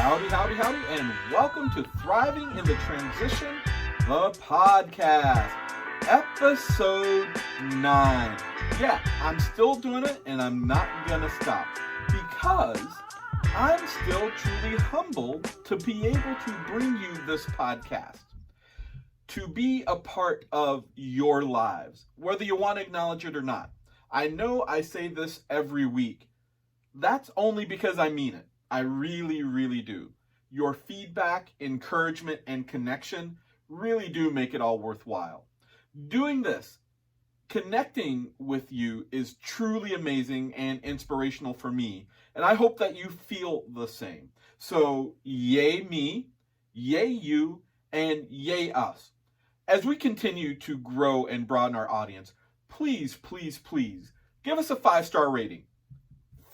Howdy, howdy, howdy, and welcome to Thriving in the Transition, the podcast, episode 9. Yeah, I'm still doing it, and I'm not gonna stop, because I'm still truly humbled to be able to bring you this podcast, to be a part of your lives, whether you want to acknowledge it or not. I know I say this every week. That's only because I mean it. I really, really do. Your feedback, encouragement, and connection really do make it all worthwhile. Doing this, connecting with you, is truly amazing and inspirational for me, and I hope that you feel the same. So, yay me, yay you, and yay us. As we continue to grow and broaden our audience, please, please, please, give us a 5-star rating.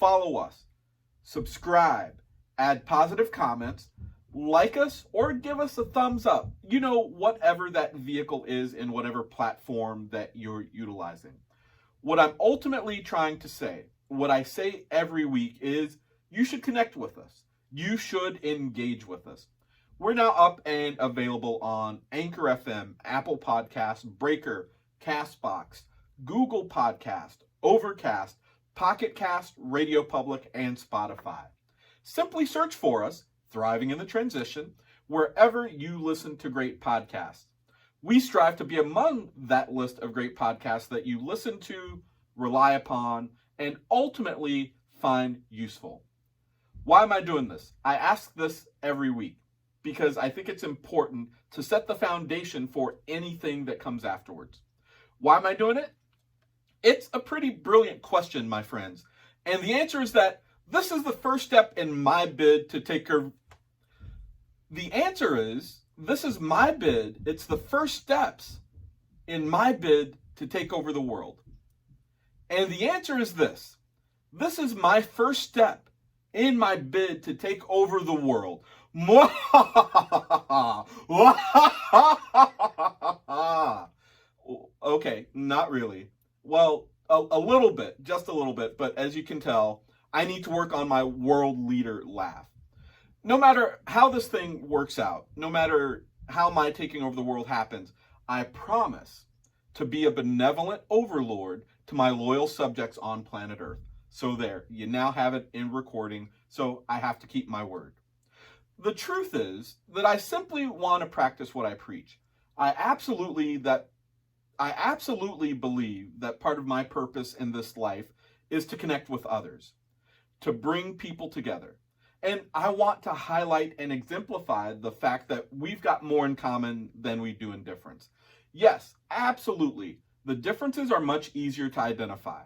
Follow us, subscribe, add positive comments, like us, or give us a thumbs up. You know, whatever that vehicle is in whatever platform that you're utilizing. What I'm ultimately trying to say, what I say every week, is you should connect with us. You should engage with us. We're now up and available on Anchor FM, Apple Podcasts, Breaker, Castbox, Google Podcast, Overcast, Pocket Cast, Radio Public, and Spotify. Simply search for us, Thriving in the Transition, wherever you listen to great podcasts. We strive to be among that list of great podcasts that you listen to, rely upon, and ultimately find useful. Why am I doing this? I ask this every week because I think it's important to set the foundation for anything that comes afterwards. Why am I doing it? It's a pretty brilliant question, my friends. And the answer is that this is the first step in my bid to take care of... The answer is, this is my bid. It's the first steps in my bid to take over the world. And the answer is this. This is my first step in my bid to take over the world. Okay, not really. Well, a little bit, just a little bit, but as you can tell, I need to work on my world leader laugh. No matter how this thing works out, no matter how my taking over the world happens, I promise to be a benevolent overlord to my loyal subjects on planet Earth. So there, you now have it in recording, so I have to keep my word. The truth is that I simply want to practice what I preach. I absolutely believe that part of my purpose in this life is to connect with others, to bring people together. And I want to highlight and exemplify the fact that we've got more in common than we do in difference. Yes, absolutely, the differences are much easier to identify.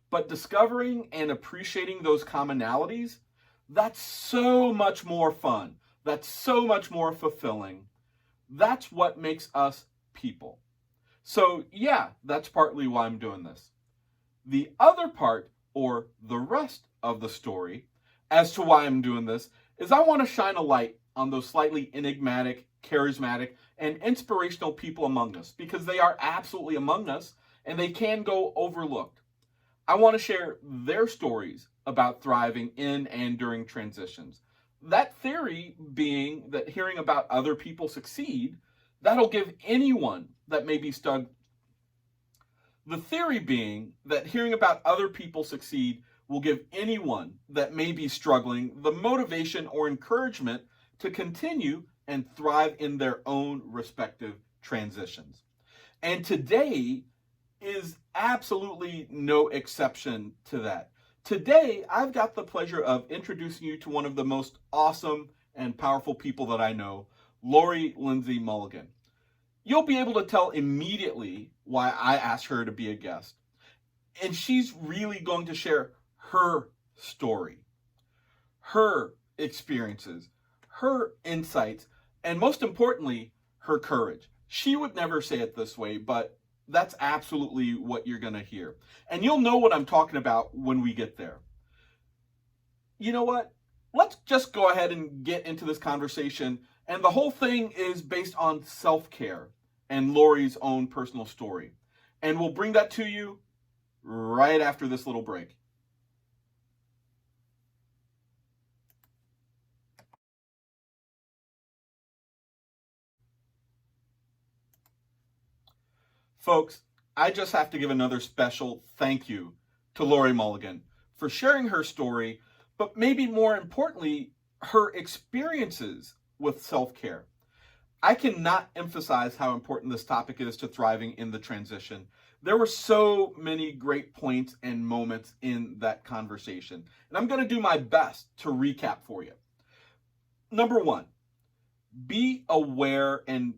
But discovering and appreciating those commonalities, that's so much more fun. That's so much more fulfilling. That's what makes us people. So yeah, that's partly why I'm doing this. The other part, or the rest of the story, as to why I'm doing this, is I want to shine a light on those slightly enigmatic, charismatic, and inspirational people among us, because they are absolutely among us, and they can go overlooked. I want to share their stories about thriving in and during transitions. That theory being that hearing about other people succeed, that'll give anyone that may be stuck. The theory being that hearing about other people succeed will give anyone that may be struggling the motivation or encouragement to continue and thrive in their own respective transitions. And today is absolutely no exception to that. Today, I've got the pleasure of introducing you to one of the most awesome and powerful people that I know, Laurie Lindsay Mulligan. You'll be able to tell immediately why I asked her to be a guest. And she's really going to share her story, her experiences, her insights, and most importantly, her courage. She would never say it this way, but that's absolutely what you're going to hear. And you'll know what I'm talking about when we get there. You know what? Let's just go ahead and get into this conversation. And the whole thing is based on self-care and Laurie's own personal story. And we'll bring that to you right after this little break. Folks, I just have to give another special thank you to Laurie Mulligan for sharing her story, but maybe more importantly, her experiences with self-care. I cannot emphasize how important this topic is to thriving in the transition. There were so many great points and moments in that conversation, and I'm going to do my best to recap for you. Number one, be aware and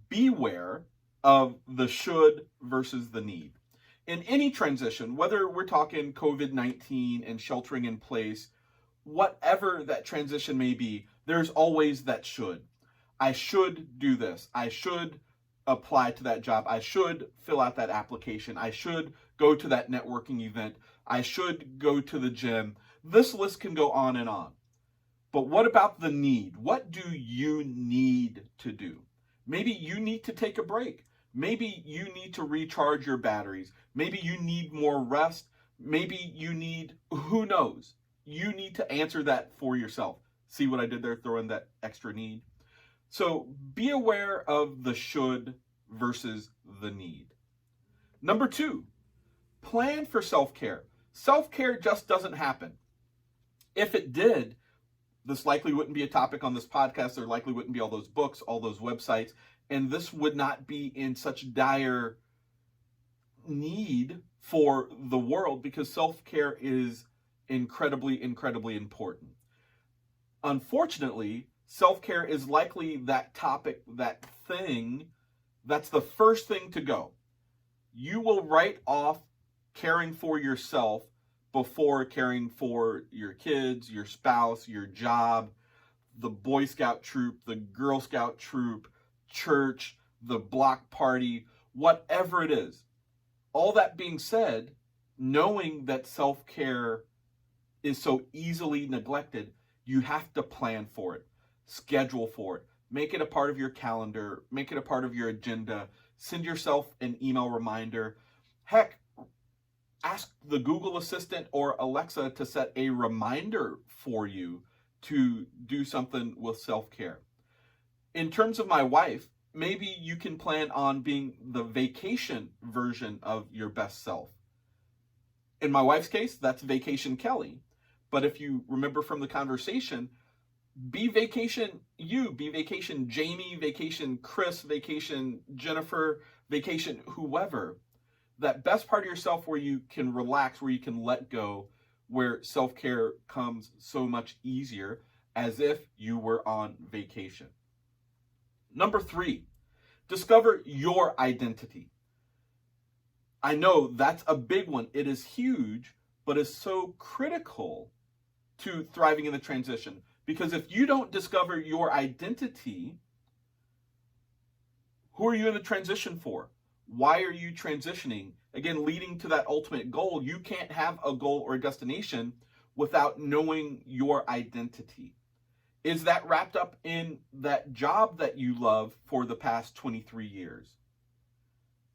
beware of the should versus the need. In any transition, whether we're talking COVID-19 and sheltering in place, whatever that transition may be, there's always that should. I should do this. I should apply to that job. I should fill out that application. I should go to that networking event. I should go to the gym. This list can go on and on. But what about the need? What do you need to do? Maybe you need to take a break. Maybe you need to recharge your batteries. Maybe you need more rest. Maybe you need, who knows? You need to answer that for yourself. See what I did there, throw in that extra need? So be aware of the should versus the need. Number two, plan for self-care. Self-care just doesn't happen. If it did, this likely wouldn't be a topic on this podcast. There likely wouldn't be all those books, all those websites, and this would not be in such dire need for the world because self-care is incredibly, incredibly important. Unfortunately, self-care is likely that topic, that thing, that's the first thing to go. You will write off caring for yourself before caring for your kids, your spouse, your job, the Boy Scout troop, the Girl Scout troop, church, the block party, whatever it is. All that being said, knowing that self-care is so easily neglected, you have to plan for it, schedule for it, make it a part of your calendar, make it a part of your agenda, send yourself an email reminder. Heck, ask the Google Assistant or Alexa to set a reminder for you to do something with self-care. In terms of my wife, maybe you can plan on being the vacation version of your best self. In my wife's case, that's Vacation Kelly. But if you remember from the conversation, be vacation you, be vacation Jamie, vacation Chris, vacation Jennifer, vacation whoever. That best part of yourself where you can relax, where you can let go, where self-care comes so much easier as if you were on vacation. Number three, discover your identity. I know that's a big one. It is huge, but is so critical to thriving in the transition. Because if you don't discover your identity, who are you in the transition for? Why are you transitioning? Again, leading to that ultimate goal. You can't have a goal or a destination without knowing your identity. Is that wrapped up in that job that you love for the past 23 years?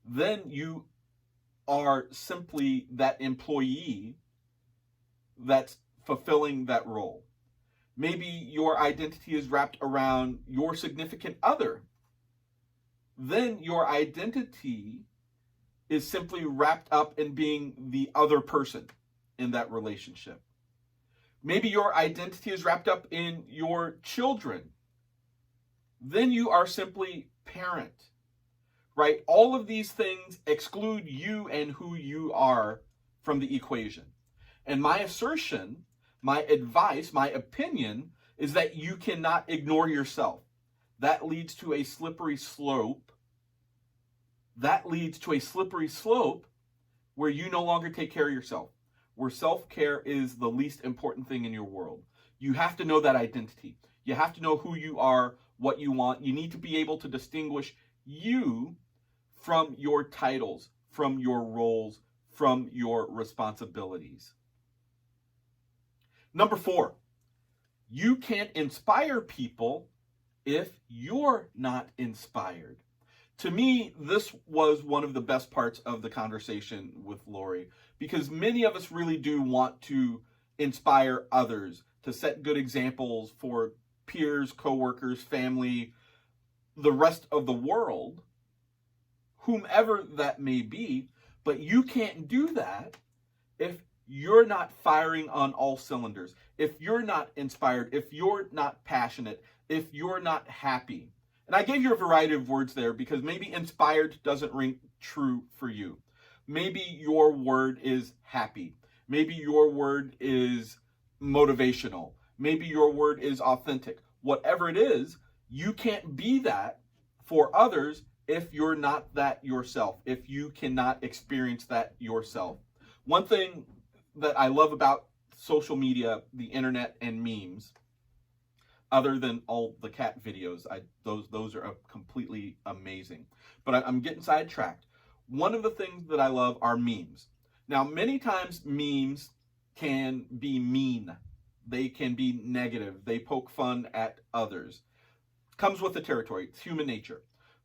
Then you are simply that employee that's fulfilling that role. Maybe your identity is wrapped around your significant other. Then your identity is simply wrapped up in being the other person in that relationship. Maybe your identity is wrapped up in your children. Then you are simply parent, right? All of these things exclude you and who you are from the equation. And my assertion, my advice, my opinion is that you cannot ignore yourself. That leads to a slippery slope. That leads to a slippery slope where you no longer take care of yourself, where self-care is the least important thing in your world. You have to know that identity. You have to know who you are, what you want. You need to be able to distinguish you from your titles, from your roles, from your responsibilities. Number four, you can't inspire people if you're not inspired. To me, this was one of the best parts of the conversation with Laurie, because many of us really do want to inspire others, to set good examples for peers, coworkers, family, the rest of the world whomever that may be, but you can't do that if you're not firing on all cylinders, if you're not inspired, if you're not passionate, if you're not happy. And I gave you a variety of words there because maybe inspired doesn't ring true for you. Maybe your word is happy. Maybe your word is motivational. Maybe your word is authentic. Whatever it is, you can't be that for others if you're not that yourself, if you cannot experience that yourself. One thing that I love about social media, the internet, and memes, other than all the cat videos, those are completely amazing. But I'm getting sidetracked. One of the things that I love are memes. Now, many times memes can be mean. They can be negative. They poke fun at others. Comes with the territory. It's human nature.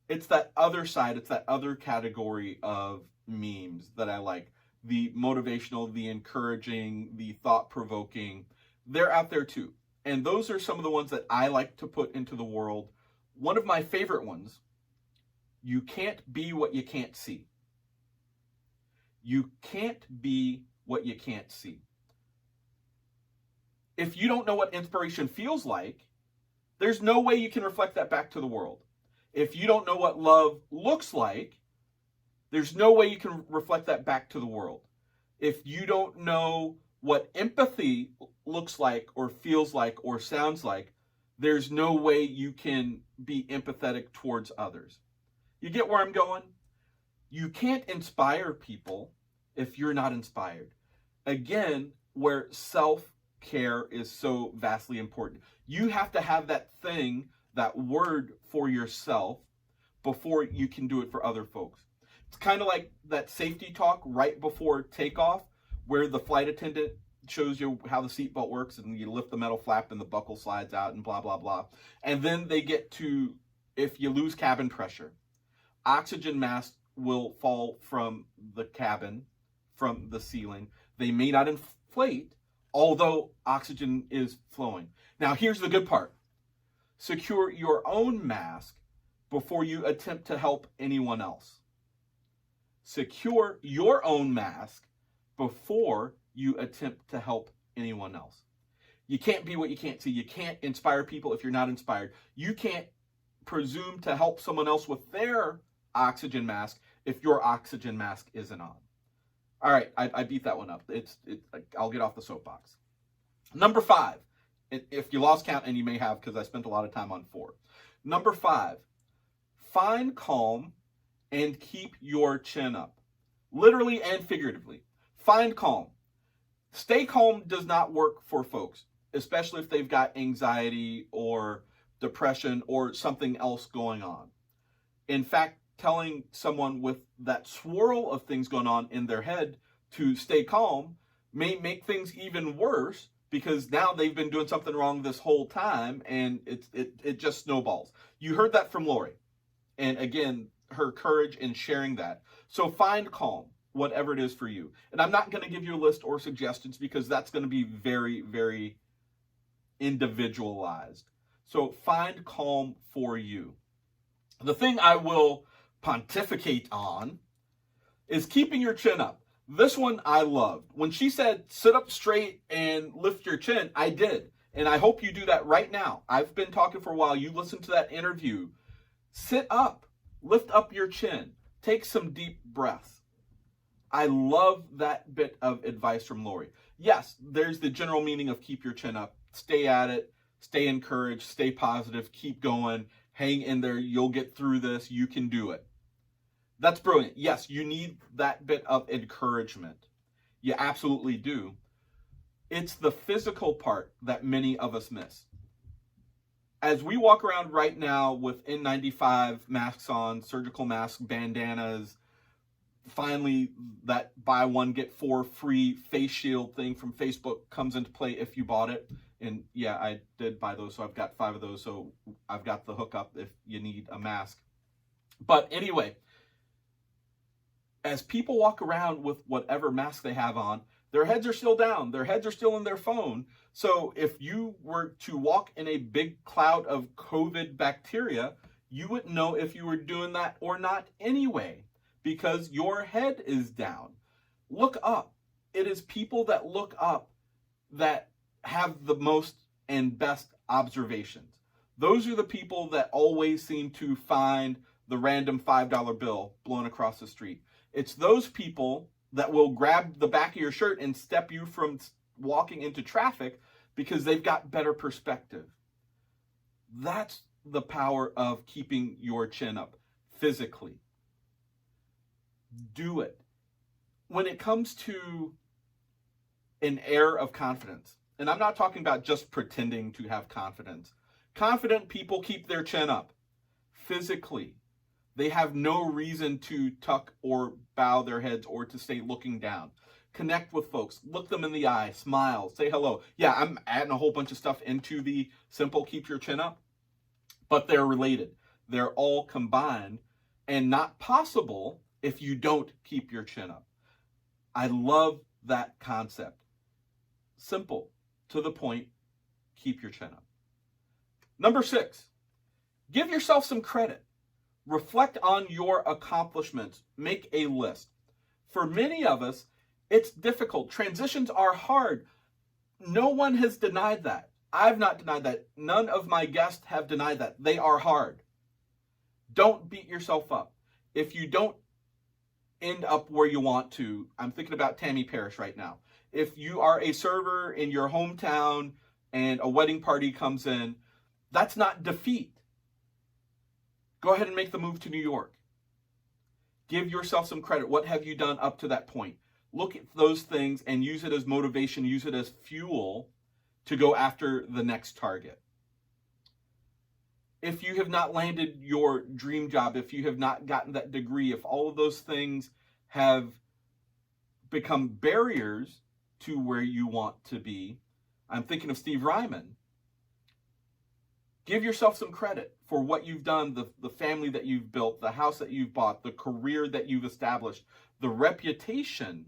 It's that other side. It's that other category of memes that I like. The motivational, the encouraging, the thought-provoking. They're out there too. And those are some of the ones that I like to put into the world. One of my favorite ones, you can't be what you can't see. You can't be what you can't see. If you don't know what inspiration feels like, there's no way you can reflect that back to the world. If you don't know what love looks like, there's no way you can reflect that back to the world. If you don't know what empathy looks like or feels like or sounds like, there's no way you can be empathetic towards others. You get where I'm going? You can't inspire people if you're not inspired. Again, where self-care is so vastly important. You have to have that thing, that word for yourself before you can do it for other folks. It's kind of like that safety talk right before takeoff, where the flight attendant shows you how the seatbelt works and you lift the metal flap and the buckle slides out and blah, blah, blah. And then they get to, if you lose cabin pressure, oxygen masks will fall from the cabin, from the ceiling. They may not inflate, although oxygen is flowing. Now, here's the good part. Secure your own mask before you attempt to help anyone else. Secure your own mask before you attempt to help anyone else. You can't be what you can't see. You can't inspire people if you're not inspired. You can't presume to help someone else with their oxygen mask if your oxygen mask isn't on. All right, I beat that one up. I'll get off the soapbox. Number 5, if you lost count, and you may have because I spent a lot of time on 4. Number 5, find calm and keep your chin up. Literally and figuratively. Find calm. Stay calm does not work for folks, especially if they've got anxiety or depression or something else going on. In fact, telling someone with that swirl of things going on in their head to stay calm may make things even worse, because now they've been doing something wrong this whole time, and it just snowballs. You heard that from Laurie. And again, her courage in sharing that. So find calm, whatever it is for you. And I'm not going to give you a list or suggestions because that's going to be very, very individualized. So find calm for you. The thing I will pontificate on is keeping your chin up. This one I loved. When she said, sit up straight and lift your chin, I did. And I hope you do that right now. I've been talking for a while. You listen to that interview. Sit up. Lift up your chin. Take some deep breaths. I love that bit of advice from Laurie. Yes, there's the general meaning of keep your chin up. Stay at it. Stay encouraged. Stay positive. Keep going. Hang in there. You'll get through this. You can do it. That's brilliant. Yes, you need that bit of encouragement. You absolutely do. It's the physical part that many of us miss. As we walk around right now with N95 masks on, surgical masks, bandanas, finally that buy one get 4 free face shield thing from Facebook comes into play if you bought it. And yeah, I did buy those, so I've got 5 of those, so I've got the hookup if you need a mask. But anyway, as people walk around with whatever mask they have on, their heads are still down. Their heads are still in their phone. So if you were to walk in a big cloud of COVID bacteria, you wouldn't know if you were doing that or not anyway. because your head is down. Look up. It is people that look up that have the most and best observations. Those are the people that always seem to find the random $5 bill blown across the street. It's those people that will grab the back of your shirt and step you from walking into traffic because they've got better perspective. That's the power of keeping your chin up physically. Do it. When it comes to an air of confidence, and I'm not talking about just pretending to have confidence. Confident people keep their chin up physically. They have no reason to tuck or bow their heads or to stay looking down. Connect with folks, look them in the eye, smile, say hello. Yeah, I'm adding a whole bunch of stuff into the simple keep your chin up, but they're related. They're all combined and not possible if you don't keep your chin up. I love that concept. Simple, to the point, keep your chin up. Number 6, give yourself some credit. Reflect on your accomplishments. Make a list. For many of us, it's difficult. Transitions are hard. No one has denied that. I've not denied that. None of my guests have denied that. They are hard. Don't beat yourself up. If you don't end up where you want to, I'm thinking about Tammy Parrish right now. If you are a server in your hometown and a wedding party comes in, that's not defeat. Go ahead and make the move to New York. Give yourself some credit. What have you done up to that point? Look at those things and use it as motivation, use it as fuel to go after the next target. If you have not landed your dream job, if you have not gotten that degree, if all of those things have become barriers to where you want to be, I'm thinking of Steve Ryman. Give yourself some credit for what you've done, the family that you've built, the house that you've bought, the career that you've established, the reputation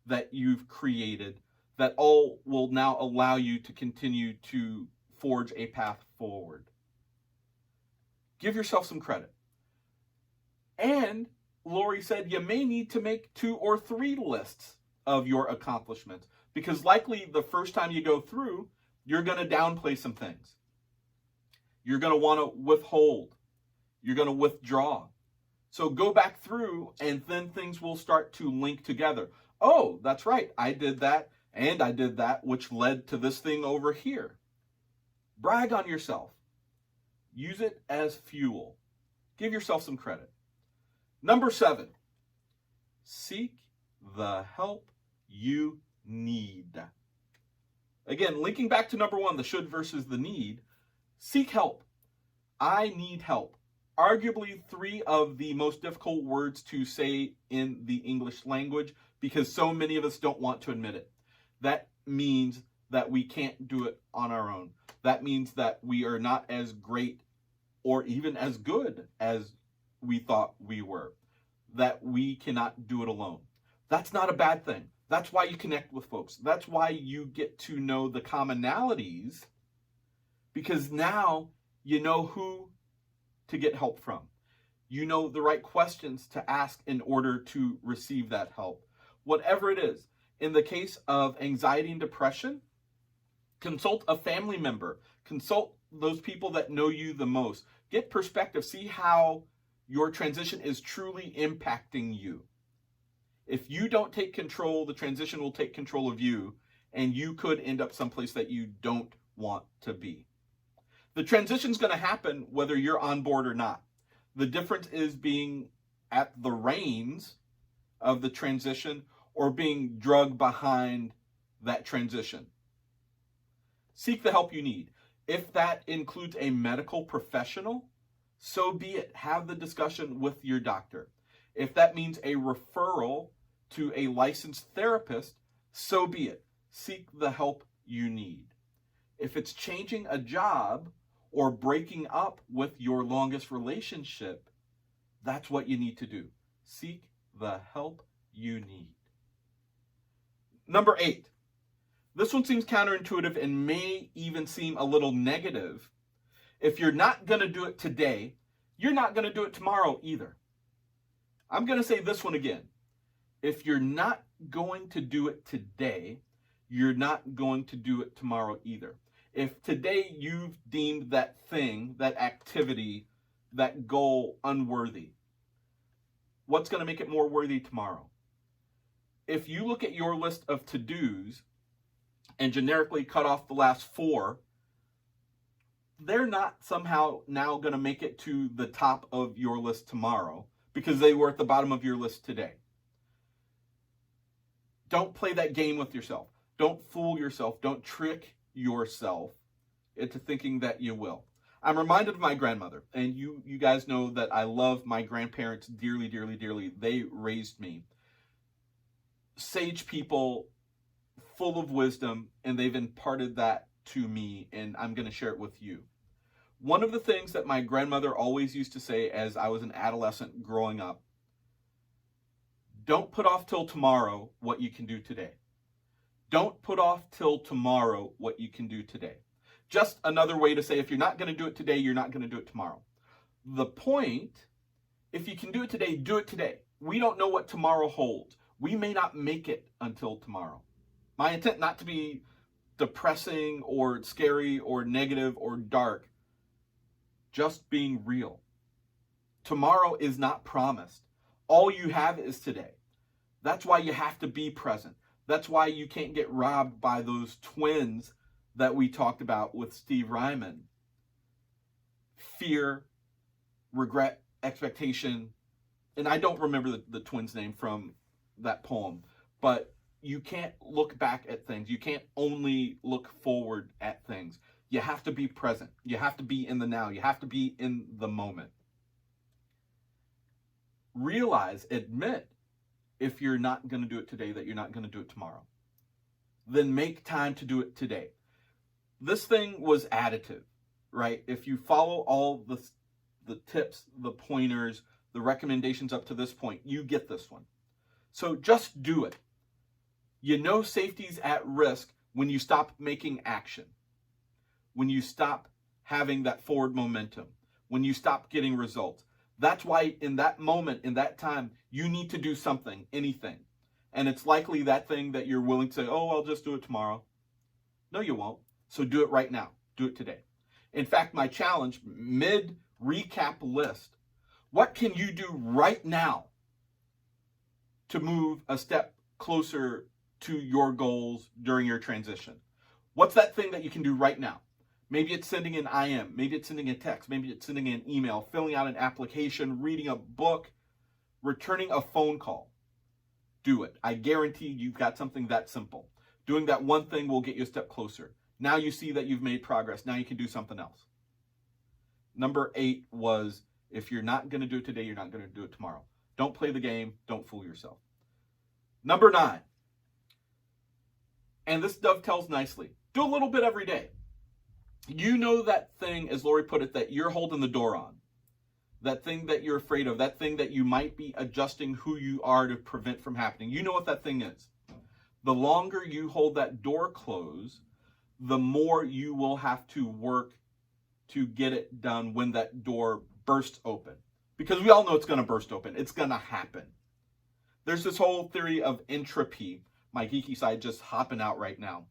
that you've created, that all will now allow you to continue to forge a path forward. Give yourself some credit. And Laurie said you may need to make 2 or 3 lists of your accomplishments, because likely the first time you go through, you're going to downplay some things. You're going to want to withhold. You're going to withdraw. So go back through and then things will start to link together. Oh, that's right. I did that and I did that, which led to this thing over here. Brag on yourself. Use it as fuel. Give yourself some credit. Number 7, seek the help you need. Again, linking back to number 1, the should versus the need, seek help. I need help. Arguably 3 of the most difficult words to say in the English language because so many of us don't want to admit it. That means that we can't do it on our own. That means that we are not as great or even as good as we thought we were. That we cannot do it alone. That's not a bad thing. That's why you connect with folks. That's why you get to know the commonalities, because now you know who to get help from. You know the right questions to ask in order to receive that help. Whatever it is. In the case of anxiety and depression, consult a family member. Consult those people that know you the most. Get perspective. See how your transition is truly impacting you. If you don't take control, the transition will take control of you, and you could end up someplace that you don't want to be. The transition is going to happen whether you're on board or not. The difference is being at the reins of the transition or being drugged behind that transition. Seek the help you need. If that includes a medical professional, so be it. Have the discussion with your doctor. If that means a referral to a licensed therapist, so be it. Seek the help you need. If it's changing a job or breaking up with your longest relationship, that's what you need to do. Seek the help you need. Number 8. This one seems counterintuitive and may even seem a little negative. If you're not going to do it today, you're not going to do it tomorrow either. I'm going to say this one again. If you're not going to do it today, you're not going to do it tomorrow either. If today you've deemed that thing, that activity, that goal unworthy, what's going to make it more worthy tomorrow? If you look at your list of to-dos and generically cut off the last 4, they're not somehow now going to make it to the top of your list tomorrow because they were at the bottom of your list today. Don't play that game with yourself. Don't fool yourself. Don't trick yourself into thinking that you will. I'm reminded of my grandmother, and you guys know that I love my grandparents dearly, dearly, dearly. They raised me. Sage people, full of wisdom, and they've imparted that to me, and I'm going to share it with you. One of the things that my grandmother always used to say as I was an adolescent growing up, don't put off till tomorrow what you can do today. Don't put off till tomorrow what you can do today. Just another way to say if you're not going to do it today, you're not going to do it tomorrow. The point, if you can do it today, do it today. We don't know what tomorrow holds. We may not make it until tomorrow. My intent not to be depressing or scary or negative or dark, just being real. Tomorrow is not promised. All you have is today. That's why you have to be present. That's why you can't get robbed by those twins that we talked about with Steve Ryman. Fear, regret, expectation, and I don't remember the twins' name from that poem, but you can't look back at things. You can't only look forward at things. You have to be present. You have to be in the now. You have to be in the moment. Realize, admit, if you're not going to do it today, that you're not going to do it tomorrow. Then make time to do it today. This thing was additive, right? If you follow all the tips, the pointers, the recommendations up to this point, you get this one. So just do it. You know safety's at risk when you stop making action, when you stop having that forward momentum, when you stop getting results. That's why in that moment, in that time, you need to do something, anything. And it's likely that thing that you're willing to say, oh, I'll just do it tomorrow. No, you won't. So do it right now. Do it today. In fact, my challenge, mid-recap list, what can you do right now to move a step closer to your goals during your transition? What's that thing that you can do right now? Maybe it's sending an IM, maybe it's sending a text, maybe it's sending an email, filling out an application, reading a book, returning a phone call. Do it. I guarantee you've got something that simple. Doing that one thing will get you a step closer. Now you see that you've made progress. Now you can do something else. Number 8 was, if you're not going to do it today, you're not going to do it tomorrow. Don't play the game. Don't fool yourself. Number 9, and this dovetails nicely, do a little bit every day. You know that thing, as Laurie put it, that you're holding the door on. That thing that you're afraid of, that thing that you might be adjusting who you are to prevent from happening. You know what that thing is. The longer you hold that door closed, the more you will have to work to get it done when that door bursts open. Because we all know it's going to burst open. It's going to happen. There's this whole theory of entropy. My geeky side just hopping out right now.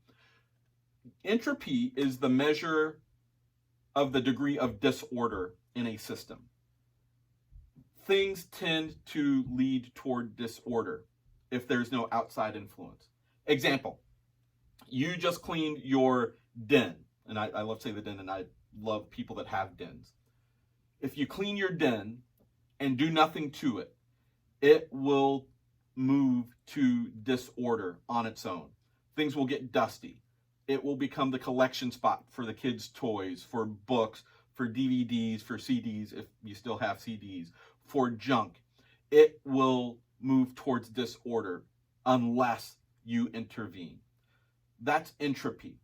Entropy is the measure of the degree of disorder in a system. Things tend to lead toward disorder if there's no outside influence. Example, you just cleaned your den. And I love to say the den, and I love people that have dens. If you clean your den and do nothing to it, it will move to disorder on its own. Things will get dusty. It will become the collection spot for the kids' toys, for books, for DVDs, for CDs, if you still have CDs, for junk. It will move towards disorder unless you intervene. That's entropy.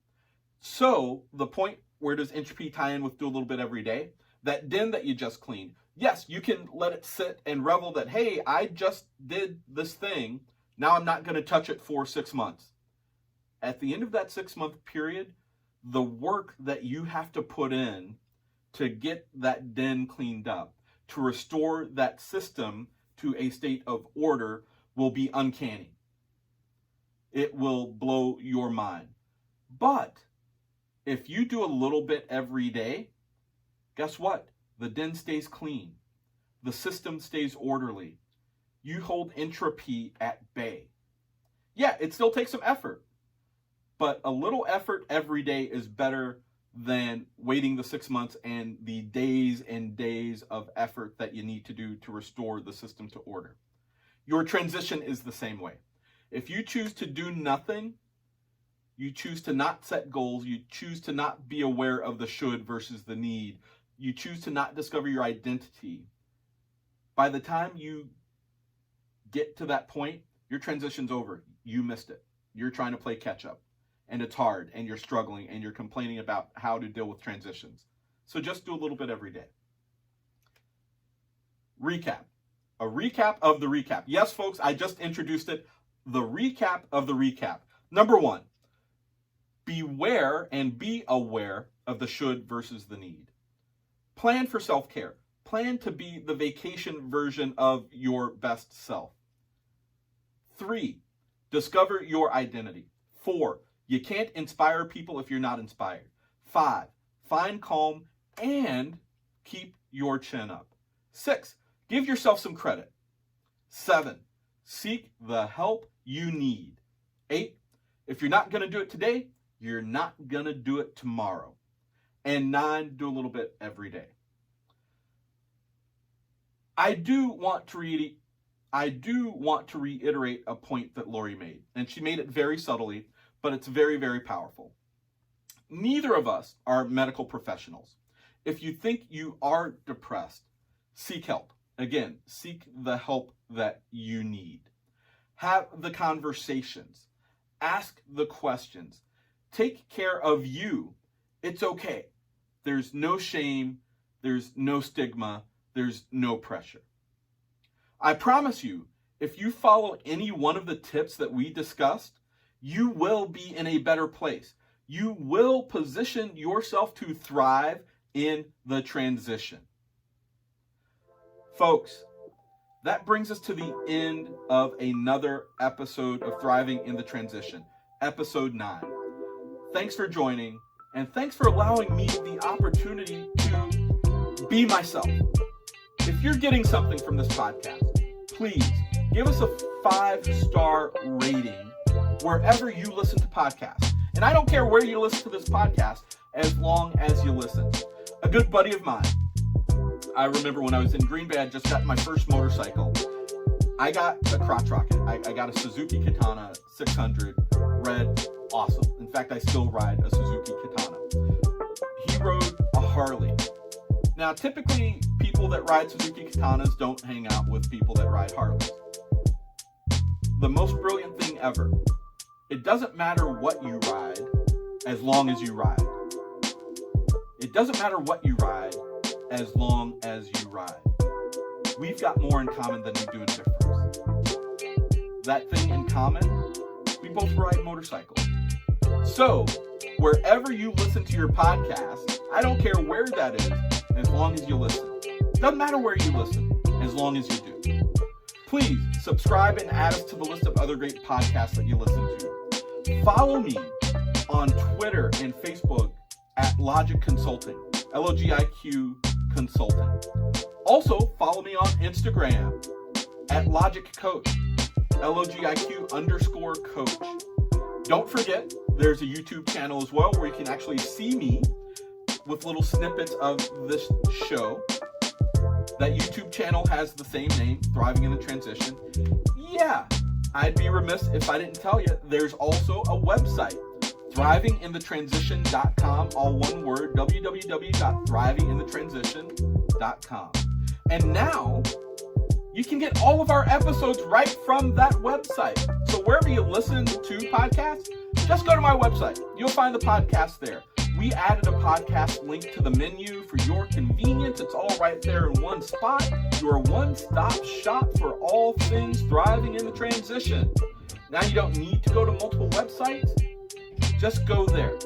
So the point, where does entropy tie in with do a little bit every day? That den that you just cleaned, yes, you can let it sit and revel that, hey, I just did this thing. Now I'm not going to touch it for 6 months. At the end of that 6-month period, the work that you have to put in to get that den cleaned up, to restore that system to a state of order will be uncanny. It will blow your mind. But if you do a little bit every day, guess what? The den stays clean. The system stays orderly. You hold entropy at bay. Yeah, it still takes some effort, but a little effort every day is better than waiting the 6 months and the days and days of effort that you need to do to restore the system to order. Your transition is the same way. If you choose to do nothing, you choose to not set goals, you choose to not be aware of the should versus the need, you choose to not discover your identity, by the time you get to that point, your transition's over. You missed it. You're trying to play catch up, and it's hard, and you're struggling, and you're complaining about how to deal with transitions. So just do a little bit every day. Recap. A recap of the recap. Yes, folks, I just introduced it. The recap of the recap. Number 1, beware and be aware of the should versus the need. Plan for self-care. Plan to be the vacation version of your best self. 3, discover your identity. 4, you can't inspire people if you're not inspired. 5, find calm and keep your chin up. 6, give yourself some credit. 7, seek the help you need. 8, if you're not going to do it today, you're not going to do it tomorrow. And 9, do a little bit every day. I do want to reiterate a point that Laurie made, and she made it very subtly, but it's very, very powerful. Neither of us are medical professionals. If you think you are depressed, seek help. Again, seek the help that you need. Have the conversations. Ask the questions. Take care of you. It's okay. There's no shame. There's no stigma. There's no pressure. I promise you, if you follow any one of the tips that we discussed, you will be in a better place. You will position yourself to thrive in the transition. Folks, that brings us to the end of another episode of Thriving in the Transition, episode 9. Thanks for joining, and thanks for allowing me the opportunity to be myself. If you're getting something from this podcast, please give us a 5-star rating wherever you listen to podcasts. And I don't care where you listen to this podcast, as long as you listen. A good buddy of mine, I remember when I was in Green Bay, I just got my first motorcycle. I got a crotch rocket. I got a Suzuki Katana 600, red, awesome. In fact, I still ride a Suzuki Katana. He rode a Harley. Now, typically, people that ride Suzuki Katanas don't hang out with people that ride Harleys. The most brilliant thing ever. It doesn't matter what you ride, as long as you ride. It doesn't matter what you ride, as long as you ride. We've got more in common than we do in difference. That thing in common, we both ride motorcycles. So, wherever you listen to your podcast, I don't care where that is, as long as you listen. Doesn't matter where you listen, as long as you do. Please subscribe and add us to the list of other great podcasts that you listen to. Follow me on Twitter and Facebook at Logic Consulting, Logiq Consulting. Also, follow me on Instagram at Logic Coach, LOGIQ_coach. Don't forget, there's a YouTube channel as well where you can actually see me with little snippets of this show. That YouTube channel has the same name, Thriving in the Transition. Yeah, I'd be remiss if I didn't tell you, there's also a website, thrivinginthetransition.com, all one word, www.thrivinginthetransition.com. And now, you can get all of our episodes right from that website. So wherever you listen to podcasts, just go to my website. You'll find the podcast there. We added a podcast link to the menu for your convenience. It's all right there in one spot. Your one-stop shop for all things thriving in the transition. Now you don't need to go to multiple websites. Just go there.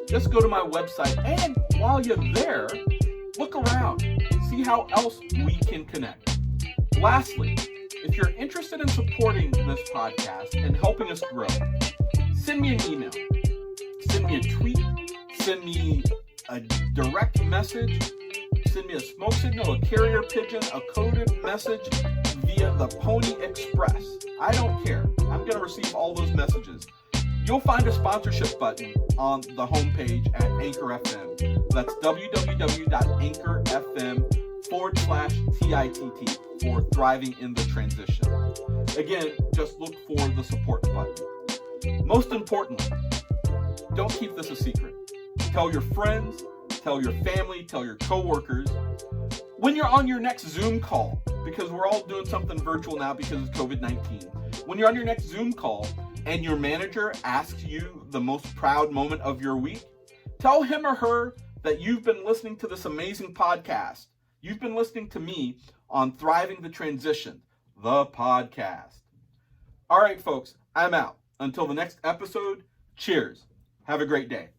Just go to my website. And while you're there, look around. See how else we can connect. Lastly, If you're interested in supporting this podcast and helping us grow, send me an email, send me a tweet, send me a direct message, send me a smoke signal, a carrier pigeon, a coded message via the Pony Express. I don't care. I'm going to receive all those messages. You'll find a sponsorship button on the homepage at Anchor FM. That's www.anchorfm.com/TITT for Thriving in the Transition. Again, just look for the support button. Most importantly, don't keep this a secret. Tell your friends, tell your family, tell your coworkers. When you're on your next Zoom call, because we're all doing something virtual now because of COVID-19, when you're on your next Zoom call and your manager asks you the most proud moment of your week, tell him or her that you've been listening to this amazing podcast. You've been listening to me on Thriving the Transition, the podcast. All right, folks, I'm out. Until the next episode, cheers. Have a great day.